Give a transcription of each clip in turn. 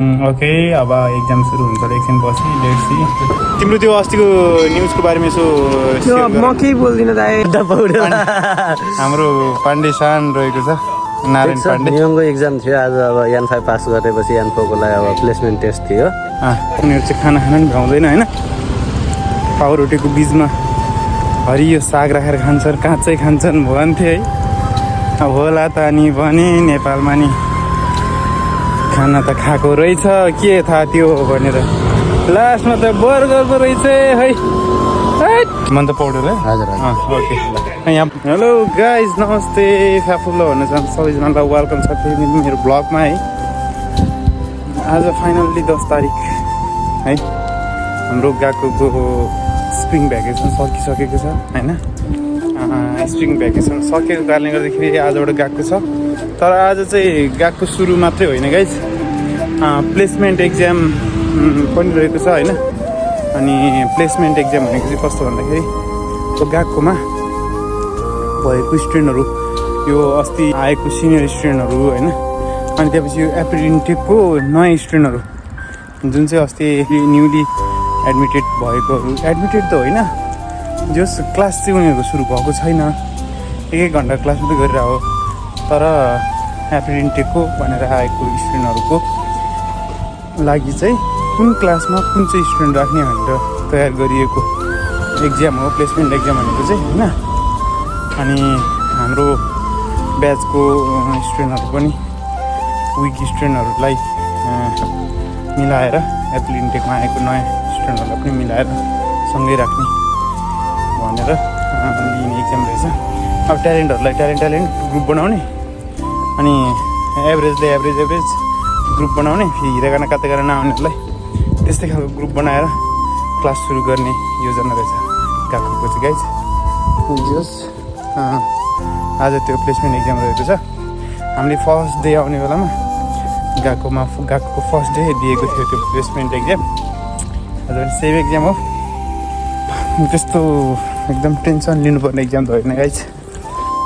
Okay अब exam सुरु हुन्छ एकछिन पछि लेट्स सी तिम्रो त्यो अस्तिको न्युजको बारेमा यसो म केही बोल्दिनँ हाम्रो पाण्डे सान रहेको छ नारायण पाण्डे नियमको एक्जाम थियो आज अब N5 पास गरेपछि N4को लागि अब प्लेसमेन्ट टेस्ट थियो उनीहरू चाहिँ खाना खान नि भ्याउँदैन होइन पाउरोटीको बिचमा हरियो साग राखेर खान्छन् काँचै खान्छन् भन्थे है अब होला त नि भने नेपालमा नि खाना त खाएको रहेछ के थाहा त्यो भनेर लास्टमा त बर्गर पो रहेछ है मन त पौडेल है हजुर ओके यहाँ हेलो गाइज नमस्ते फ्याफुल्लो भन्न चाहन्छु सबैजनालाई वेलकम छ फेरि मेरो ब्लगमा है आज फाइनल्ली 10 तारिक है हाम्रो गएको स्प्रिङ भ्याकेसन सकिसकेको छ होइन स्प्रिङ भ्याकेसन सकेको कारणले गर्दाखेरि आजबाट गएको छ तर आज चाहिँ गएको सुरु मात्रै होइन गाइज प्लेसमेन्ट एक्जाम पनि रहेको छ होइन अनि प्लेसमेन्ट एक्जाम भनेको चाहिँ कस्तो भन्दाखेरि गएकोमा भएको स्टुडेन्टहरू यो अस्ति आएको सिनियर स्टुडेन्टहरू होइन अनि त्यसपछि यो एप्रिल इन्टेकको नयाँ स्टुडेन्टहरू जुन चाहिँ अस्ति न्युली एडमिटेड भएकोहरू एडमिटेड त होइन जस क्लास चाहिँ उनीहरूको सुरु भएको छैन एक घन्टा क्लास मात्रै गरेर हो तर एप्रिल इन्टेकको भनेर आएको स्टुडेन्टहरूको लागि चाहिँ कुन क्लासमा कुन चाहिँ स्टुडेन्ट राख्ने भनेर तयार गरिएको एक्जाम हो प्लेसमेन्ट एक्जाम भनेको चाहिँ होइन अनि हाम्रो ब्याचको स्टुडेन्टहरू पनि विक स्टुडेन्टहरूलाई मिलाएर एप्रिल इन्टेकमा आएको नयाँ स्टुडेन्टहरूलाई पनि मिलाएर सँगै राख्ने भनेर लिने एक्जाम रहेछ अब ट्यालेन्टहरूलाई ट्यालेन्ट ग्रुप बनाउने अनि एभरेज ग्रुप बनाउने फेरि हिँडेगाना काटेगाना नआउनेहरूलाई त्यस्तै खालको ग्रुप बनाएर क्लास सुरु गर्ने योजना रहेछ गएको चाहिँ गाइज जस आज त्यो प्लेसमेन्ट एक्जाम रहेको छ हामीले फर्स्ट डे आउने बेलामा गएको फर्स्ट डे दिएको थियो त्यो प्लेसमेन्ट एक्जाम आज पनि सेम एक्जाम हो त्यस्तो एकदम टेन्सन लिनुपर्ने एक्जाम त होइन गाइज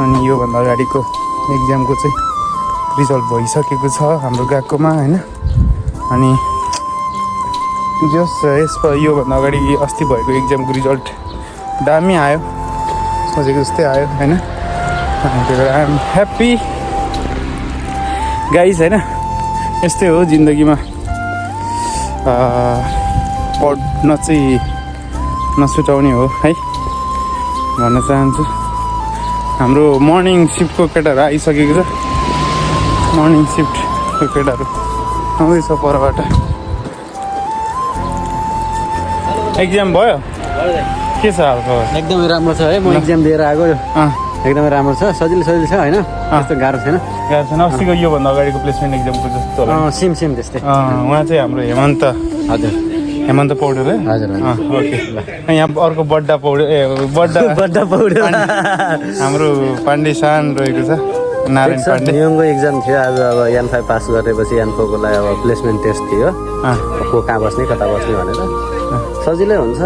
अनि योभन्दा अगाडिको एक्जामको चाहिँ रिजल्ट भइसकेको छ हाम्रो गएकोमा होइन अनि जस योभन्दा अगाडि अस्ति भएको एक्जामको रिजल्ट दामी आयो सोचेको जस्तै आयो होइन अनि त्यही भएर आइ एम ह्याप्पी गाइज होइन यस्तै हो जिन्दगीमा पढ्न चाहिँ नसुटाउने हो है भन्न चाहन्छु हाम्रो मर्निङ सिफ्टको केटाहरू आइसकेको छ मर्निङ सिफ्टको केटाहरू आउँदैछ परबाट एक्जाम भयो के छ हाल खबर एकदमै राम्रो छ है म एक्जाम दिएर आएको एकदमै राम्रो छ सजिलो छ होइन त्यस्तो गाह्रो छैन अस्तिको योभन्दा अगाडिको प्लेसमेन्ट एक्जामको जस्तो सेम त्यस्तै उहाँ चाहिँ हाम्रो हेमन्त पौडेल है हजुर ओके यहाँ अर्को बड्डा पौडेल हाम्रो पाण्डे सान रहेको छ नारायण पाण्डे नियमको एक्जाम थियो आज अब N5 पास गरेपछि N4को लागि अब प्लेसमेन्ट टेस्ट थियो को कहाँ बस्ने कता बस्ने भनेर सजिलै हुन्छ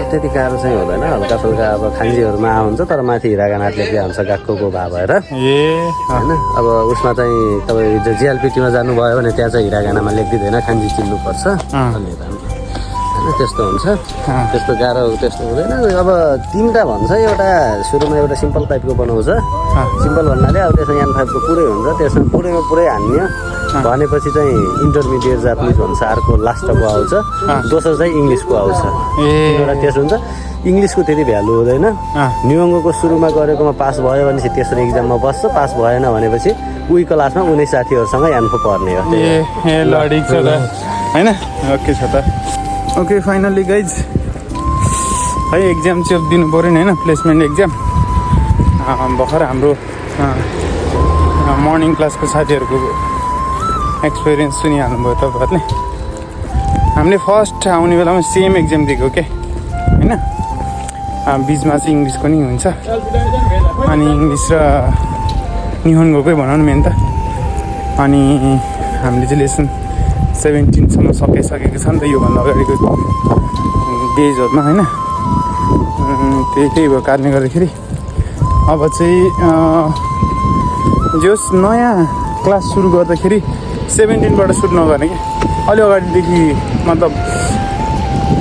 त्यति गाह्रो चाहिँ हुँदैन हल्का फुल्का अब खाङ्जीहरूमा हुन्छ तर माथि हिरागानाथ लेख्दै हुन्छ गएको भए भएर होइन अब उसमा चाहिँ तपाईँ जिएलपिटीमा जानुभयो भने त्यहाँ चाहिँ हिरागानामा लेखिदिँदैन खाङ्जी चिन्नुपर्छ त्यस्तो हुन्छ त्यस्तो गाह्रो त्यस्तो हुँदैन अब तिनवटा भन्छ एउटा सुरुमा एउटा सिम्पल टाइपको बनाउँछ सिम्पल भन्नाले अब त्यसमा N5 को पुरै हुन्छ त्यसमा पुरै हान्ने भनेपछि चाहिँ इन्टरमिडिएट जापानिज भन्छ अर्को लास्टको आउँछ दोस्रो चाहिँ इङ्ग्लिसको आउँछ एउटा टेस्ट हुन्छ इङ्ग्लिसको त्यति भ्यालु हुँदैन न्युङ्गोको सुरुमा गरेकोमा पास भयो भनेपछि तेस्रो एक्जाममा बस्छ पास भएन भनेपछि उही क्लासमा उनी साथीहरूसँग N4 पर्ने हो होइन ओके छ त ओके फाइनल्ली गाइज है एक्जाम चाहिँ दिनु पऱ्यो नि होइन प्लेसमेन्ट एक्जाम भर्खर हाम्रो मर्निङ क्लासको साथीहरूको एक्सपिरियन्स सुनिहाल्नुभयो तपाईँहरूले हामीले फर्स्ट आउने बेलामा सेम एक्जाम दिएको क्या होइन बिचमा चाहिँ इङ्ग्लिसको नि हुन्छ अनि इङ्ग्लिस र निहोन्गोकै भनौँ न मेन त अनि हामीले चाहिँ लेसन 17 सम्म सकिसकेको छ नि त योभन्दा अगाडिको डेजहरूमा होइन त्यही भएको कारणले गर्दाखेरि अब चाहिँ जस नयाँ क्लास सुरु गर्दाखेरि 17बाट सुरु नगर्ने कि अलि अगाडिदेखि मतलब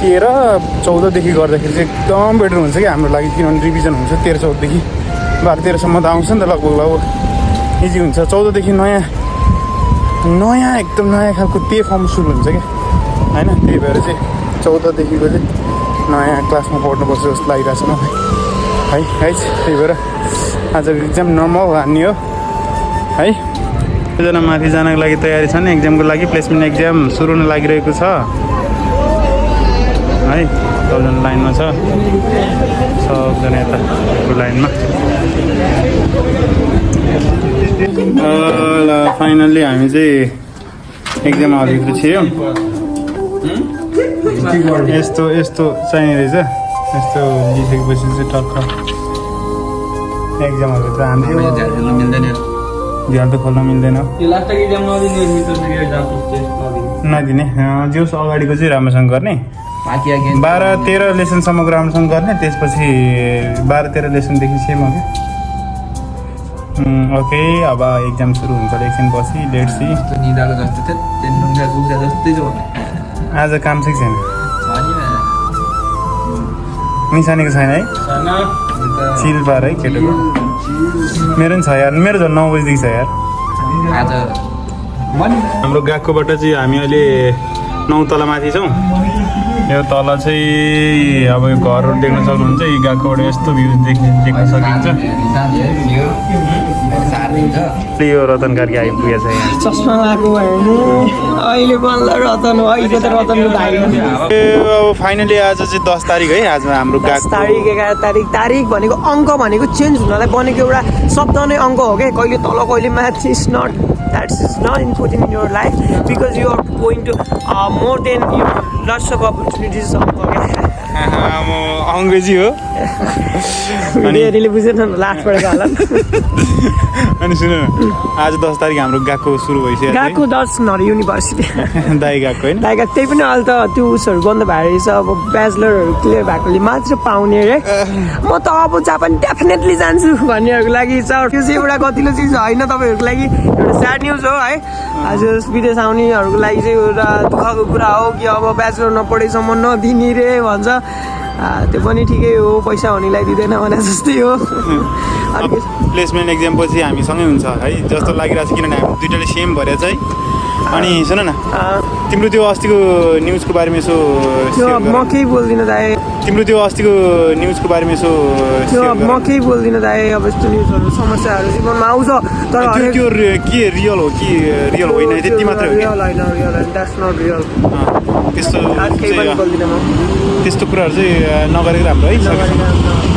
13-14 गर्दाखेरि चाहिँ एकदम बेटर हुन्छ कि हाम्रो लागि किनभने रिभिजन हुन्छ 13-14 12-13सम्म त आउँछ नि त लगभग इजी हुन्छ 14 नयाँ एकदम नयाँ खालको त्यही फर्म सुरु हुन्छ क्या होइन त्यही भएर चाहिँ 14 चाहिँ नयाँ क्लासमा पढ्नुपर्छ जस्तो लागिरहेछ मलाई है त्यही भएर आजको इक्जाम नर्मल हान्ने हो है सबैजना माथि जानको लागि तयारी छन् एक्जामको लागि प्लेसमेन्ट एक्जाम सुरु हुन लागिरहेको छ है सबजना लाइनमा छ सबजना यता लाइनमा ल फाइनल्ली हामी चाहिँ एक्जाम हलभित्र छियौँ यस्तो चाहिने रहेछ यस्तो लिइसकेपछि चाहिँ टक्क एक्जाम हलभित्र हान्थ्यो झ्याल त खोल्न मिल्दैन नदिने जोस् अगाडिको चाहिँ राम्रोसँग गर्ने 12-13 लेसनसम्मको राम्रोसँग गर्ने त्यसपछि 12-13 लेसनदेखि सेम हो क्या ओके अब एक्जाम सुरु हुन्छ एकछिन पछि लेट सी आज काम चाहिँ छैन निशानीको छैन है चिल पार है केटोको मेरो पनि छ यार मेरो झन् 9 बजीदेखि छ यार हाम्रो गएकोबाट चाहिँ हामी अहिले 9 तला माथि छौँ यो तल चाहिँ अब यो घरहरू देख्न सक्नुहुन्छ यी गएकोबाट यस्तो भ्यू देख्न सकिन्छ यो रतन कार्की आइपुगेको छ यहाँ चस्मा लगाएको भयो नि अहिले बल्ल रतन हो अहिले त रतनको भाइ अब फाइनली आज चाहिँ 10 तारिक है आज हाम्रो 10 तारिक 11 तारिक तारिक भनेको अङ्क भनेको चेन्ज हुनलाई बनेको एउटा शब्द नै अङ्क हो क्या कहिले तल कहिले माथि is not that's is not important in your life because you are going to more than you lots of opportunities अङ्क क्या म अङ्ग्रेजी हो अनि बुझेन लास्ट पढेको होला अनि सुन आज 10 तारिक हाम्रो गएको सुरु भइसक्यो गएको 10 नरी युनिभर्सिटी दाइ गएको होइन दाइ गएको त्यही पनि अहिले त त्यो उसहरू बन्द भएर रहेछ अब ब्याचलरहरू क्लियर भएकोले मात्र पाउने अरे म त अब जापान डेफिनेटली जान्छु भन्नेहरूको लागि छ त्यो चाहिँ एउटा गतिलो चिज होइन तपाईँहरूको लागि एउटा स्याड न्युज हो है आज विदेश आउनेहरूको लागि चाहिँ एउटा दुःखको कुरा हो कि अब ब्याचलर नपढेसम्म नदिने रे भन्छ त्यो पनि ठिकै हो पैसा हुनेलाई दिँदैन भने जस्तै हो प्लेसमेन्ट एक्जाम पछि हामी सँगै हुन्छ है जस्तो लागिरहेको छ किनभने हामी दुइटाले सेम भएर चाहिँ अनि सुन न तिम्रो त्यो अस्तिको न्युजको बारेमा यसो म केही बोल्दिनँ दाइ तिम्रो त्यो अस्तिको न्युजको बारेमा यसो म केही बोल्दिनँ दाइ अब यस्तो न्युजहरू समस्याहरू जीवनमा आउँछ तर त्यो के रियल हो कि रियल होइन त्यति मात्रै हो रियल होइन द्याट्स नट रियल त्यस्तो केही पनि बोल्दिनँ म त्यस्तो कुराहरू चाहिँ नगरेको राम्रो है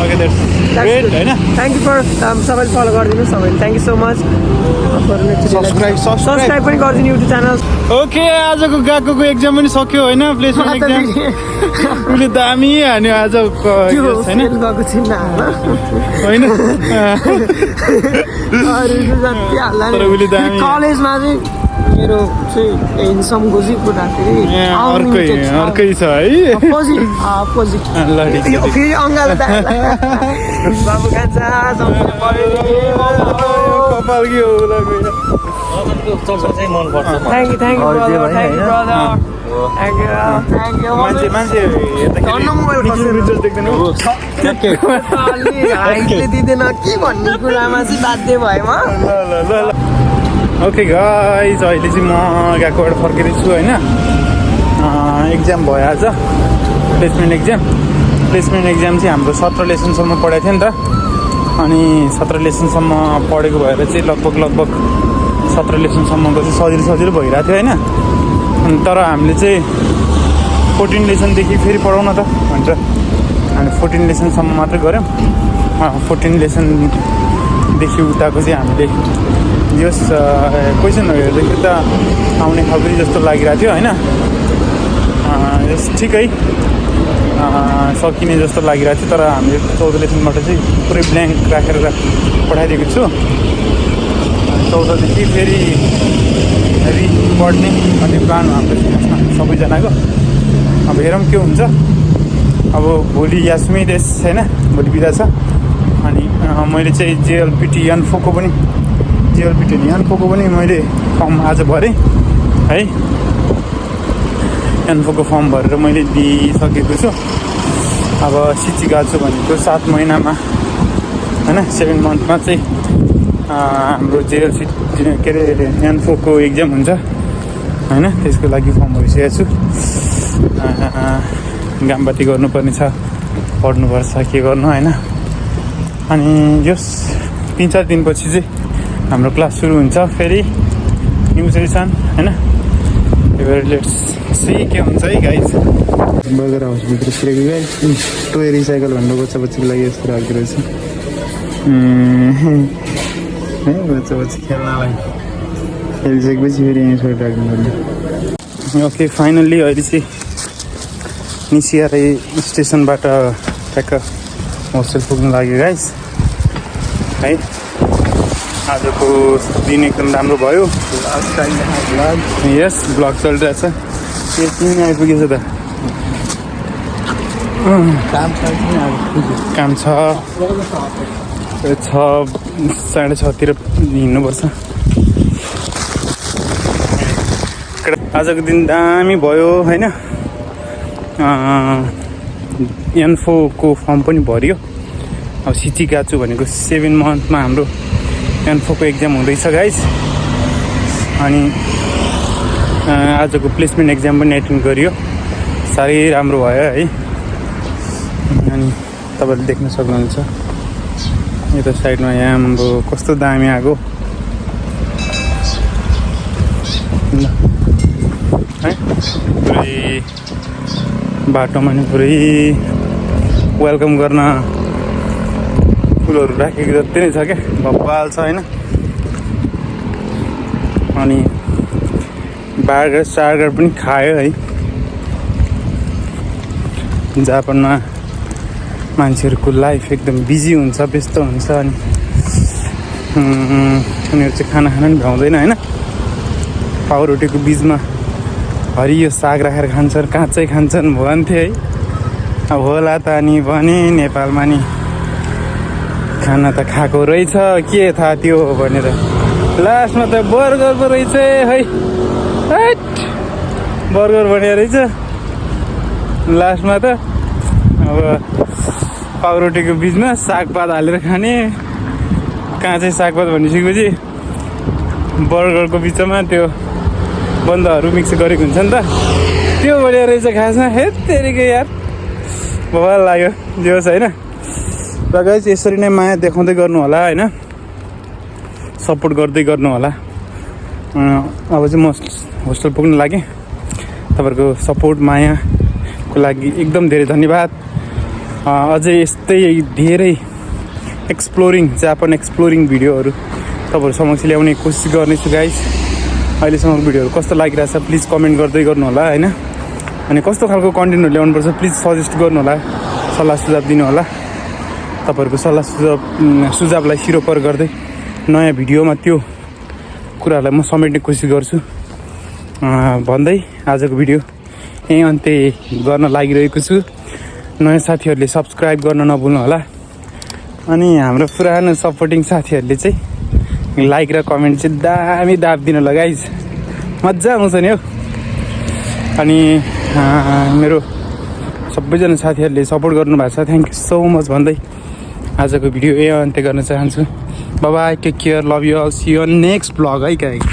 ओके द्याट्स ग्रेट होइन थ्याङ्क यू फर सबैले फलो गरिदिनु सबैले thank you so much subscribe पनि गरिदिनु युट्युब च्यानल ओके आजको गएको एक्जाम पनि सक्यो होइन प्लेसमेन्ट एक्जाम उसले दामी हान्यो आज होइन कलेजमा चाहिँ मेरो चाहिँ इन्सम गोजी कुराखेरि अर्कै छ है फेरि अङ्गालो बाबु कान्छा कपाल के हो दिँदैन के भन्ने कुरामा चाहिँ बाध्य भएँ ओके गाइज अहिले चाहिँ म गएकोबाट फर्किँदैछु होइन एक्जाम भयो आज प्लेसमेन्ट एक्जाम चाहिँ हाम्रो 17 लेसनसम्म पढाएको थियो नि त अनि 17 लेसनसम्म पढेको भएर चाहिँ लगभग 17 लेसनसम्मको चाहिँ सजिलो भइरहेको थियो होइन अनि तर हामीले चाहिँ 14 लेसनदेखि फेरि पढाउन त भन्छ हामी 14 लेसनसम्म मात्रै गऱ्यौँ 14 लेसनदेखि उताको चाहिँ हामीले यस क्वेसनहरू हेर्दाखेरि त आउने खालको जस्तो लागिरहेको थियो होइन यस ठिकै सकिने जस्तो लागिरहेको थियो तर हामीले 14 लेसनबाट चाहिँ पुरै ब्ल्याङ्क राखेर पठाइदिएको छु 14देखि फेरि पढ्ने भन्ने प्लान हाम्रो सबैजनाको अब हेरौँ के हुन्छ अब भोलि यास्मी देश होइन भोलि बिदा छ अनि मैले चाहिँ जेएलपिटी यान्फोको पनि मैले फर्म आज भरेँ है एन्फोको फर्म भरेर मैले दिइसकेको छु। अब सिचिगाचु भनेको 7 महिनामा होइन 7 मन्थमा चाहिँ हाम्रो जेएलसी के अरे एन्फोको एक्जाम हुन्छ होइन, त्यसको लागि फर्म भरिसकेको छु। गामबाती गर्नुपर्ने छ, पढ्नुपर्छ, के गर्नु होइन। अनि यस 3-4 दिनपछि चाहिँ हाम्रो क्लास सुरु हुन्छ फेरि, न्यू सेसन होइन। त्यही भएर लेट्स सी के हुन्छ है गाइज। बर्गर हाउसभित्र छिरेको गाइज टोय रिसाइकल भन्नु बच्चा-बच्चीको लागि यस्तो राख्दो रहेछ है, बच्चा-बच्ची खेल्नलाई खेलिसकेपछि फेरि यहाँ छोडेर राख्नुपर्ने। ओके फाइनल्ली अहिले चाहिँ निसिआरए स्टेसनबाट ठ्याक्क होस्टेल पुग्नु लाग्यो गाइज है। आजको दिन एकदम राम्रो भयो। यस ब्लग चलिरहेछ। एकछिन आइपुगेछ त, काम छ 6:30तिर हिँड्नुपर्छ। आजको दिन दामी भयो होइन। एन्फोको फर्म पनि भरियो। अब सिचिगाचु भनेको 7 मन्थमा हाम्रो एन्फोको एक्जाम हुँदैछ गाइज। अनि आजको प्लेसमेन्ट एक्जाम पनि एटेन्ड गरियो, साह्रै राम्रो भयो है। अनि तपाईँले देख्न सक्नुहुन्छ यता साइडमा यहाँ हाम्रो कस्तो दामी आएको है। पुरै बाटोमा नि पुरै वेलकम गर्न फुलहरू राखेको जति नै छ क्या, भब्बाल छ होइन। अनि बर्गर सार्गर पनि खायो है। जापानमा मान्छेहरूको लाइफ एकदम बिजी हुन्छ, व्यस्त हुन्छ। अनि उनीहरू चाहिँ खाना खान पनि भ्याउँदैन होइन। पाउरोटीको बिचमा हरियो साग राखेर खान्छन्, काँचै खान्छन् भन्थे है। अब होला त नि भने नेपालमा नि खाना त खाएको रहेछ, के थाहा त्यो भनेर लास्टमा त बर्गर पो रहेछ है। बर्गर भनेर रहेछ लास्टमा त। अब पाउरोटीको बिचमा सागपात हालेर खाने, काँचै सागपात भनिसकेपछि बर्गरको बिचमा त्यो बन्दहरू मिक्स गरेको हुन्छ नि त, त्यो बढिया रहेछ खासमा। हेत तेरिको यार बवाल लाग्यो। जे होस् होइन। र गाइस यसरी नै माया देखाउँदै गर्नु होला होइन, सपोर्ट गर्दै गर्नु होला। अब चाहिँ म होस्टेल पुग्नु लागेँ। तपाईँहरूको सपोर्ट मायाको लागि एकदम धेरै धन्यवाद। अझै यस्तै धेरै एक्सप्लोरिङ जापान एक्सप्लोरिङ भिडियोहरू तपाईँहरू समक्ष ल्याउने कोसिस गर्नेछु गाइस। अहिलेसम्मको भिडियोहरू कस्तो लागिरहेछ प्लिज कमेन्ट गर्दै गर्नु होला होइन। अनि कस्तो खालको कन्टेन्टहरू ल्याउनुपर्छ प्लिज सजेस्ट गर्नु होला, सल्लाह सुझाव दिनु होला। तपाईँहरूको सल्लाह सुझावलाई सिरोपर गर्दै नयाँ भिडियोमा त्यो कुराहरूलाई म समेट्ने कोसिस गर्छु भन्दै आजको भिडियो यहीँ अन्त्य गर्न लागिरहेको छु। नयाँ साथीहरूले सब्सक्राइब गर्न नभुल्नु होला। अनि हाम्रो पुरानो सपोर्टिङ साथीहरूले चाहिँ लाइक र कमेन्ट चाहिँ दामी दाब दिनु होला गाइज, मजा आउँछ नि हौ। अनि मेरो सबैजना साथीहरूले सपोर्ट गर्नुभएको छ, थ्याङ्क यू सो मच भन्दै आजको भिडियो यही अन्त्य गर्न चाहन्छु। Bye bye, take care, love you all, see you on next vlog है गाइज।